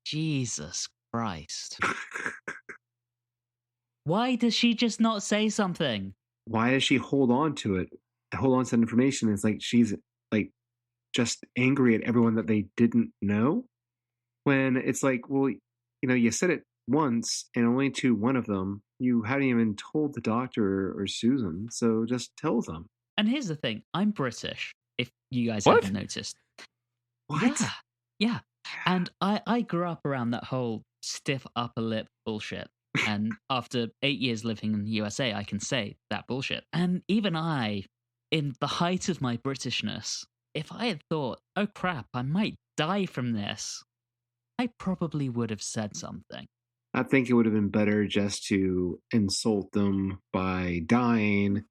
Jesus Christ. Why does she just not say something? Why does she hold on to it? Hold on to that information? It's like she's like just angry at everyone that they didn't know. When it's like, well, you said it once and only to one of them. You hadn't even told the doctor or Susan, so just tell them. And here's the thing. I'm British, if you guys What? haven't noticed. What? Yeah. And I grew up around that whole stiff upper lip bullshit. And after 8 years living in the USA, I can say that bullshit. And even I, in the height of my Britishness, if I had thought, oh crap, I might die from this, I probably would have said something. I think it would have been better just to insult them by dying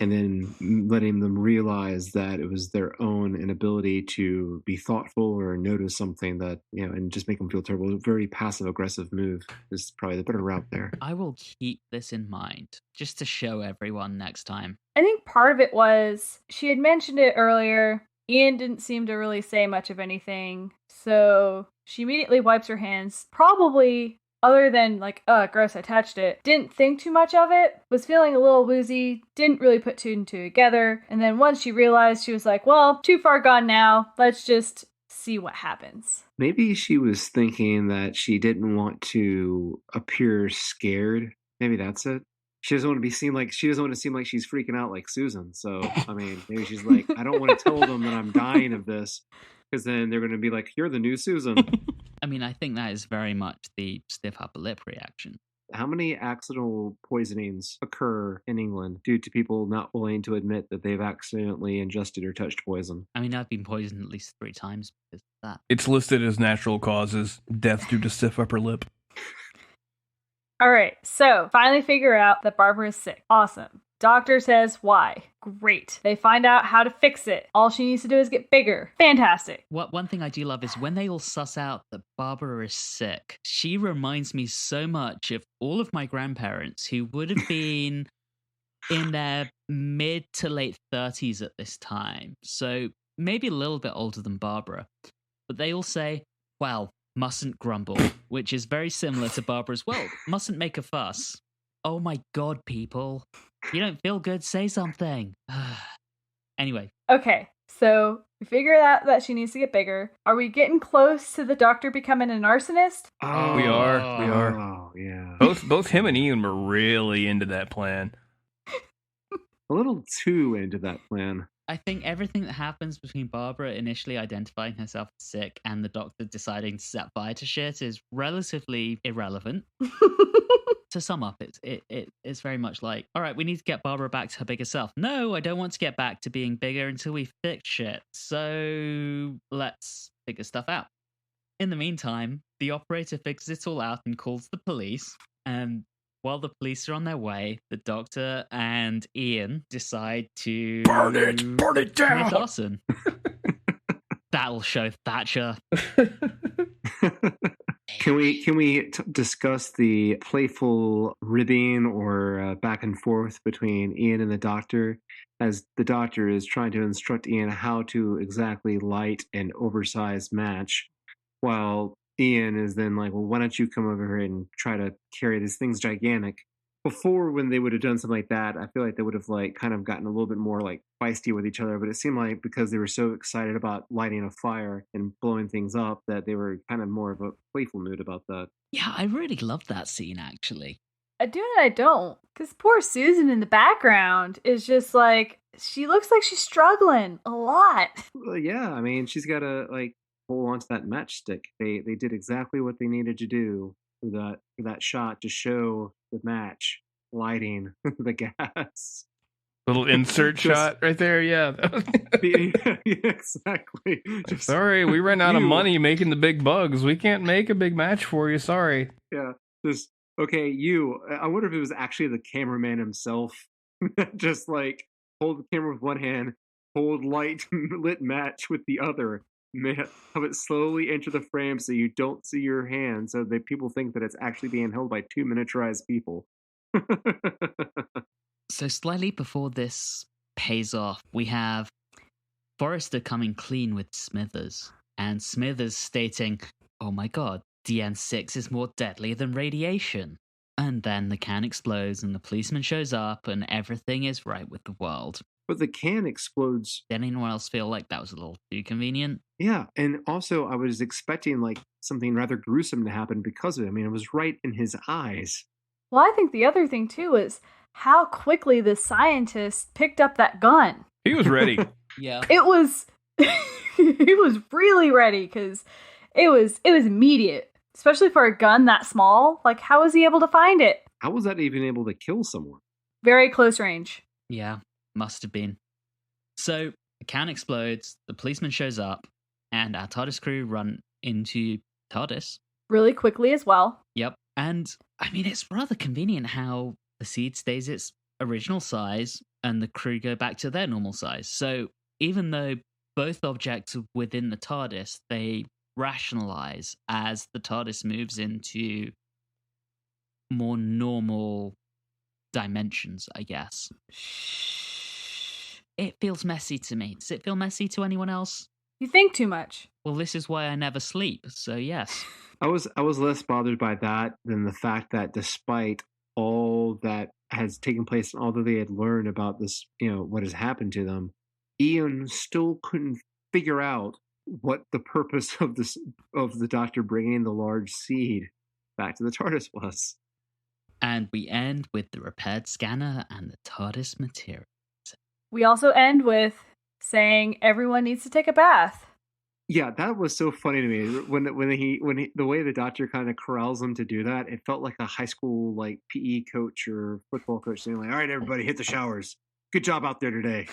and then letting them realize that it was their own inability to be thoughtful or notice something that, and just make them feel terrible. A very passive-aggressive move is probably the better route there. I will keep this in mind, just to show everyone next time. I think part of it was, she had mentioned it earlier, Ian didn't seem to really say much of anything, so she immediately wipes her hands, probably other than like, gross, I touched it. Didn't think too much of it, was feeling a little woozy, didn't really put two and two together. And then once she realized, she was like, well, too far gone now. Let's just see what happens. Maybe she was thinking that she didn't want to appear scared. Maybe that's it. She doesn't want to seem like she's freaking out like Susan. So, I mean, maybe she's like, I don't want to tell them that I'm dying of this, because then they're going to be like, you're the new Susan. I mean, I think that is very much the stiff upper lip reaction. How many accidental poisonings occur in England due to people not willing to admit that they've accidentally ingested or touched poison? I mean, I've been poisoned at least 3 times because of that. It's listed as natural causes, death due to stiff upper lip. All right, so finally figure out that Barbara is sick. Awesome. Doctor says why. Great. They find out how to fix it. All she needs to do is get bigger. Fantastic. One thing I do love is when they all suss out that Barbara is sick. She reminds me so much of all of my grandparents who would have been in their mid to late 30s at this time. So maybe a little bit older than Barbara. But they all say, well, mustn't grumble, which is very similar to Barbara's, well, mustn't make a fuss. Oh my God, people. You don't feel good, say something. Anyway. Okay, so we figure out that she needs to get bigger. Are we getting close to the doctor becoming an arsonist? Oh, we are. Oh, yeah. Both him and Ian were really into that plan. A little too into that plan. I think everything that happens between Barbara initially identifying herself as sick and the doctor deciding to set fire to shit is relatively irrelevant. To sum up, it's very much like, all right, we need to get Barbara back to her bigger self. No, I don't want to get back to being bigger until we fix shit. So let's figure stuff out. In the meantime, the operator figures it all out and calls the police. And while the police are on their way, the doctor and Ian decide to burn it down. Commit arson. That'll show Thatcher. Can we discuss the playful ribbing or back and forth between Ian and the doctor, as the doctor is trying to instruct Ian how to exactly light an oversized match, while Ian is then like, well, why don't you come over here and try to carry this thing's gigantic. Before, when they would have done something like that, I feel like they would have like kind of gotten a little bit more like feisty with each other, but it seemed like because they were so excited about lighting a fire and blowing things up that they were kind of more of a playful mood about that. Yeah, I really loved that scene, actually. I do and I don't. Because poor Susan in the background is just like, she looks like she's struggling a lot. Well, yeah, I mean, she's got to like hold on to that matchstick. They did exactly what they needed to do for that shot to show the match lighting the gas. Little insert shot right there, yeah. Yeah, exactly. Sorry, we ran out of money making the big bugs. We can't make a big match for you, sorry. Yeah, okay, I wonder if it was actually the cameraman himself just like hold the camera with one hand, hold lit match with the other, have it slowly enter the frame so you don't see your hand, so that people think that it's actually being held by 2 miniaturized people. So slightly before this pays off, we have Forrester coming clean with Smithers, and Smithers stating, oh my God, DN6 is more deadly than radiation. And then the can explodes and the policeman shows up and everything is right with the world. But the can explodes. Did anyone else feel like that was a little too convenient? Yeah, and also I was expecting like something rather gruesome to happen because of it. I mean, it was right in his eyes. Well, I think the other thing too is how quickly the scientist picked up that gun. He was ready. Yeah. It was he was really ready because it was immediate, especially for a gun that small. Like, how was he able to find it? How was that even able to kill someone? Very close range. Yeah, must have been. So the can explodes, the policeman shows up, and our TARDIS crew run into TARDIS. Really quickly as well. Yep. And I mean, it's rather convenient how the seed stays its original size, and the crew go back to their normal size. So even though both objects are within the TARDIS, they rationalize as the TARDIS moves into more normal dimensions, I guess. It feels messy to me. Does it feel messy to anyone else? You think too much. Well, this is why I never sleep, so yes. I was less bothered by that than the fact that despite all that has taken place and all that they had learned about this, what has happened to them, Ian still couldn't figure out what the purpose of the Doctor bringing the large seed back to the TARDIS was. And we end with the repaired scanner and the TARDIS material. We also end with saying everyone needs to take a bath. Yeah, that was so funny to me when the way the Doctor kind of corrals them to do that. It felt like a high school PE coach or football coach saying "All right, everybody, hit the showers. Good job out there today."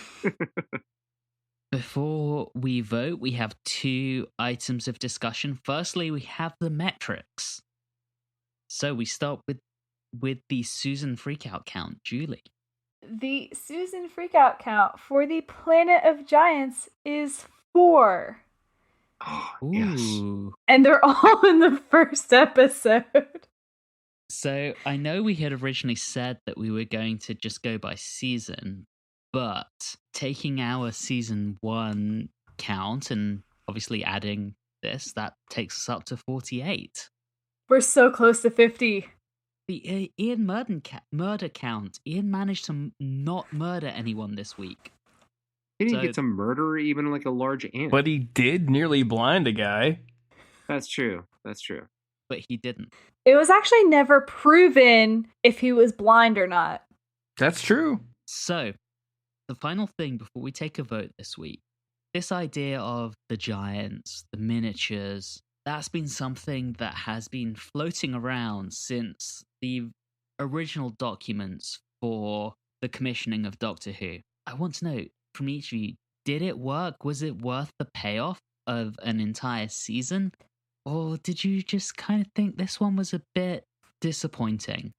Before we vote, we have 2 items of discussion. Firstly, we have the metrics. So we start with the Susan freakout count. Julie. The Susan freakout count for the Planet of Giants is 4. Oh, yes. And they're all in the first episode. So I know we had originally said that we were going to just go by season, but taking our season 1 count and obviously adding this, that takes us up to 48. We're so close to 50. The Ian murder count. Ian managed to not murder anyone this week. He didn't get to murder even a large ant. But he did nearly blind a guy. That's true. But he didn't. It was actually never proven if he was blind or not. That's true. So, the final thing before we take a vote this week, this idea of the giants, the miniatures, that's been something that has been floating around since the original documents for the commissioning of Doctor Who. I want to know from each of you, did it work? Was it worth the payoff of an entire season? Or did you just kind of think this one was a bit disappointing?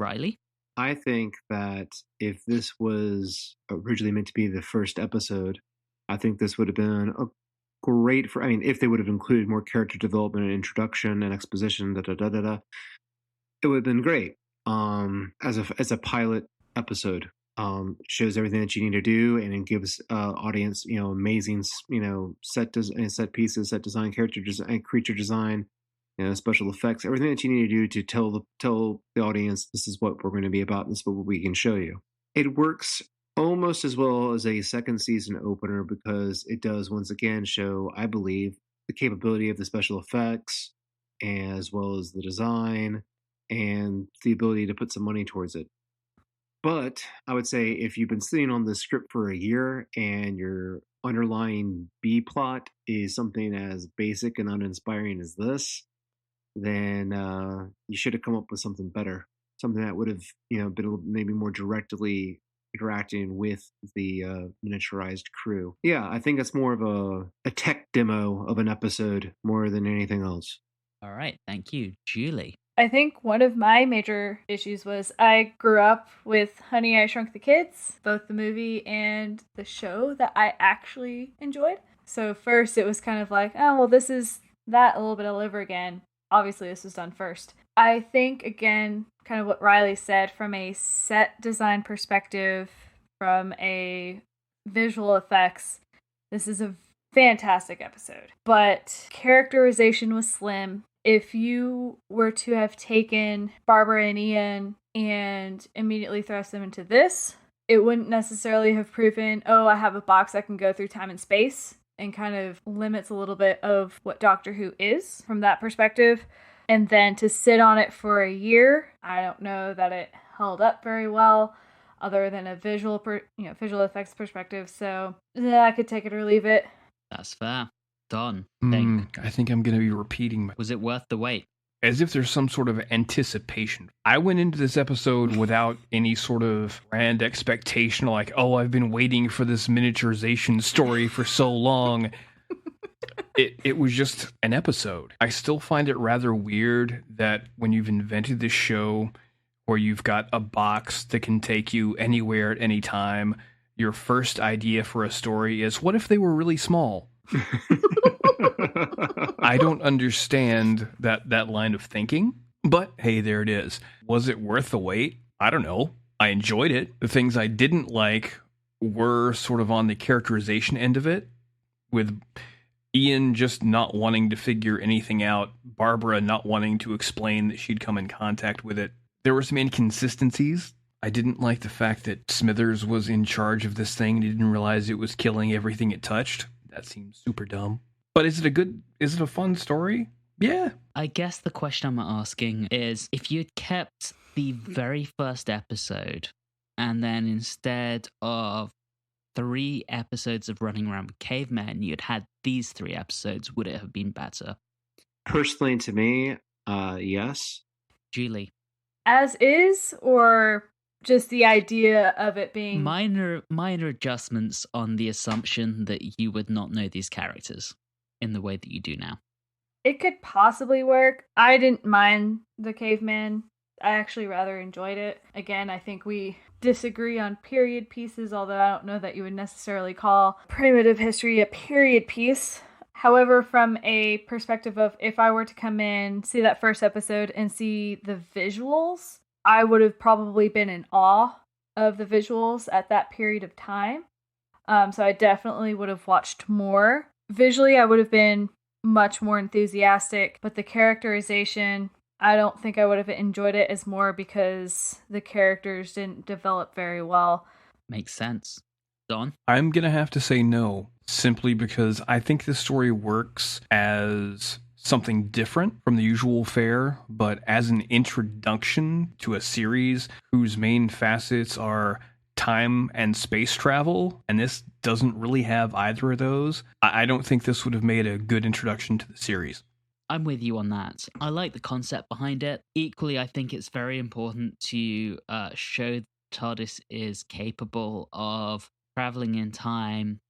Riley? I think that if this was originally meant to be the first episode, I think this would have been a great if they would have included more character development and introduction and exposition, it would have been great. As a pilot episode, shows everything that you need to do, and it gives audience, amazing, set pieces, set design, character design, creature design, special effects, everything that you need to do to tell the audience this is what we're going to be about, this is what we can show you. It works almost as well as a second season opener because it does once again show, I believe, the capability of the special effects as well as the design and the ability to put some money towards it. But I would say if you've been sitting on the script for a year and your underlying B plot is something as basic and uninspiring as this, then you should have come up with something better, something that would have been maybe more directly interacting with the miniaturized crew. Yeah, I think it's more of a tech demo of an episode more than anything else. All right, thank you. Julie? I think one of my major issues was I grew up with Honey, I Shrunk the Kids, both the movie and the show that I actually enjoyed. So first it was kind of like, oh, well, this is that a little bit all over again. Obviously, this was done first. I think, again, kind of what Riley said, from a set design perspective, from a visual effects, this is a fantastic episode. But characterization was slim. If you were to have taken Barbara and Ian and immediately thrust them into this, it wouldn't necessarily have proven, oh, I have a box that can go through time and space, and kind of limits a little bit of what Doctor Who is from that perspective. And then to sit on it for a year, I don't know that it held up very well, other than a visual effects perspective. So I could take it or leave it. That's fair. Don, I think I'm going to be repeating. Was it worth the wait? As if there's some sort of anticipation. I went into this episode without any sort of grand expectation, like, oh, I've been waiting for this miniaturization story for so long. It was just an episode. I still find it rather weird that when you've invented this show where you've got a box that can take you anywhere at any time. Your first idea for a story is, what if they were really small? I don't understand that line of thinking, but hey, there it is. Was it worth the wait? I don't know. I enjoyed it. The things I didn't like were sort of on the characterization end of it, with Ian just not wanting to figure anything out, Barbara not wanting to explain that she'd come in contact with it. There were some inconsistencies. I didn't like the fact that Smithers was in charge of this thing and he didn't realize it was killing everything it touched. That seems super dumb. But is it a fun story? Yeah. I guess the question I'm asking is, if you'd kept the very first episode and then instead of 3 episodes of running around with cavemen, you'd had these 3 episodes, would it have been better? Personally, to me, yes. Julie? As is, or just the idea of it being... Minor adjustments on the assumption that you would not know these characters in the way that you do now. It could possibly work. I didn't mind the caveman. I actually rather enjoyed it. Again, I think we disagree on period pieces, although I don't know that you would necessarily call primitive history a period piece. However, from a perspective of if I were to come in, see that first episode, and see the visuals, I would have probably been in awe of the visuals at that period of time. So I definitely would have watched more. Visually, I would have been much more enthusiastic, but the characterization, I don't think I would have enjoyed it as more because the characters didn't develop very well. Makes sense. Don? I'm going to have to say no, simply because I think the story works as something different from the usual fare, but as an introduction to a series whose main facets are time and space travel, and this doesn't really have either of those. I don't think this would have made a good introduction to the series. I'm with you on that. I like the concept behind it. Equally, I think it's very important to show TARDIS is capable of traveling in time,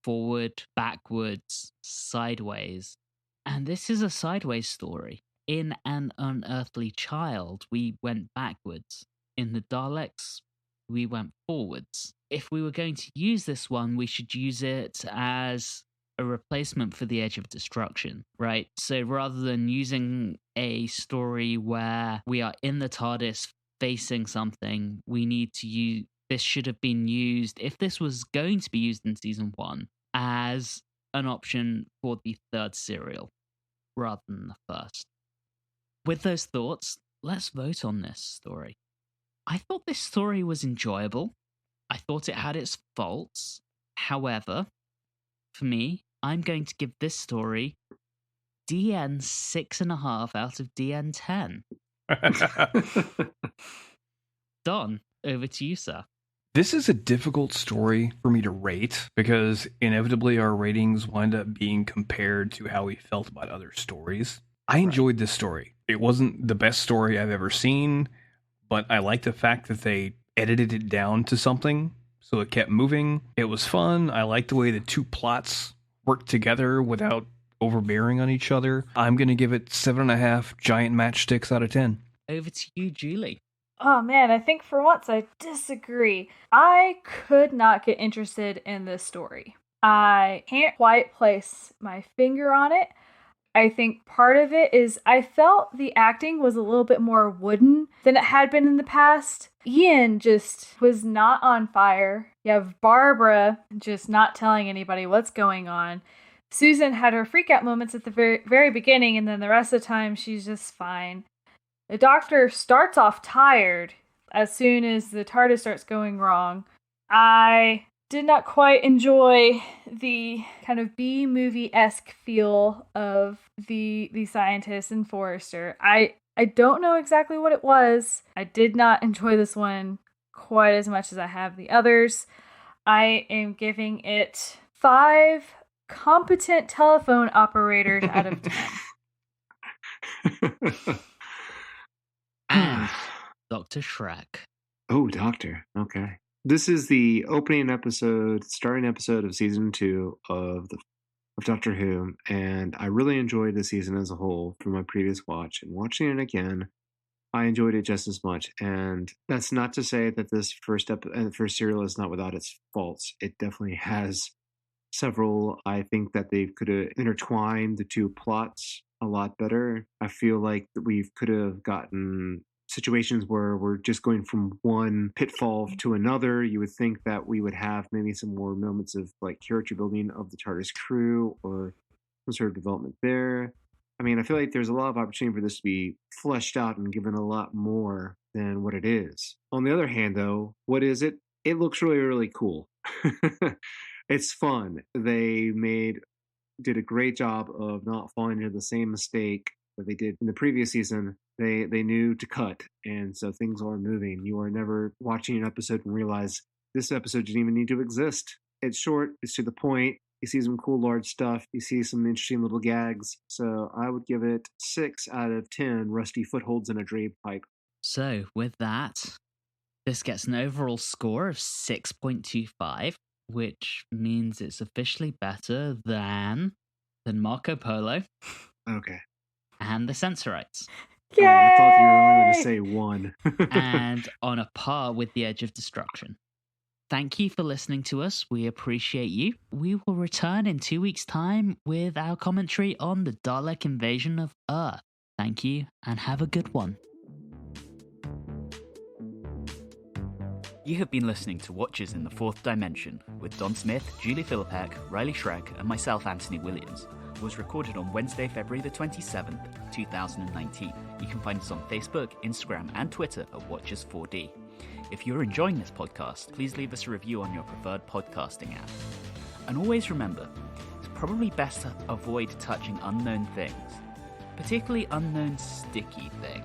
forward, backwards, sideways. And this is a sideways story. In An Unearthly Child, we went backwards. In the Daleks, we went forwards. If we were going to use this one, we should use it as a replacement for The Edge of Destruction, right? So rather than using a story where we are in the TARDIS facing something, we need to use... This should have been used, if this was going to be used in season 1, as an option for the 3rd serial, rather than the first. With those thoughts, let's vote on this story. I thought this story was enjoyable. I thought it had its faults. However, for me, I'm going to give this story DN 6.5 out of DN 10. Don, over to you, sir. This is a difficult story for me to rate because inevitably our ratings wind up being compared to how we felt about other stories. I enjoyed this story. It wasn't the best story I've ever seen, but I like the fact that they edited it down to something, so it kept moving. It was fun. I liked the way the 2 plots worked together without overbearing on each other. I'm going to give it 7.5 giant matchsticks out of 10. Over to you, Julie. Oh man, I think for once I disagree. I could not get interested in this story. I can't quite place my finger on it. I think part of it is I felt the acting was a little bit more wooden than it had been in the past. Ian just was not on fire. You have Barbara just not telling anybody what's going on. Susan had her freak out moments at the very beginning, and then the rest of the time she's just fine. The Doctor starts off tired as soon as the TARDIS starts going wrong. I did not quite enjoy the kind of B-movie-esque feel of the scientist and Forrester. I don't know exactly what it was. I did not enjoy this one quite as much as I have the others. I am giving it 5 competent telephone operators out of 10. And Dr. Shrek. Oh, Doctor. Okay. This is the opening episode, starting episode of season 2 of Doctor Who, and I really enjoyed the season as a whole from my previous watch. And watching it again, I enjoyed it just as much. And that's not to say that this first serial is not without its faults. It definitely has several. I think that they could have intertwined the two plots a lot better. I feel like we could have gotten situations where we're just going from one pitfall to another. You would think that we would have maybe some more moments of like character building of the TARDIS crew or some sort of development there. I mean, I feel like there's a lot of opportunity for this to be fleshed out and given a lot more than what it is. On the other hand, though, what is it? It looks really, really cool. It's fun. They did a great job of not falling into the same mistake that they did in the previous season. They knew to cut, and so things are moving. You are never watching an episode and realize this episode didn't even need to exist. It's short. It's to the point. You see some cool large stuff. You see some interesting little gags. So I would give it 6 out of 10 rusty footholds in a drape pipe. So with that, this gets an overall score of 6.25, which means it's officially better than Marco Polo Okay. and the Sensorites. Yay! I thought you were only going to say 1. And on a par with The Edge of Destruction. Thank you for listening to us. We appreciate you. We will return in 2 weeks' time with our commentary on the Dalek invasion of Earth. Thank you, and have a good one. You have been listening to Watchers in the Fourth Dimension with Don Smith, Julie Philippek, Riley Schreck, and myself, Anthony Williams. It was recorded on Wednesday, February the 27th, 2019. You can find us on Facebook, Instagram, and Twitter at Watchers4D. If you're enjoying this podcast, please leave us a review on your preferred podcasting app. And always remember, it's probably best to avoid touching unknown things, particularly unknown sticky things.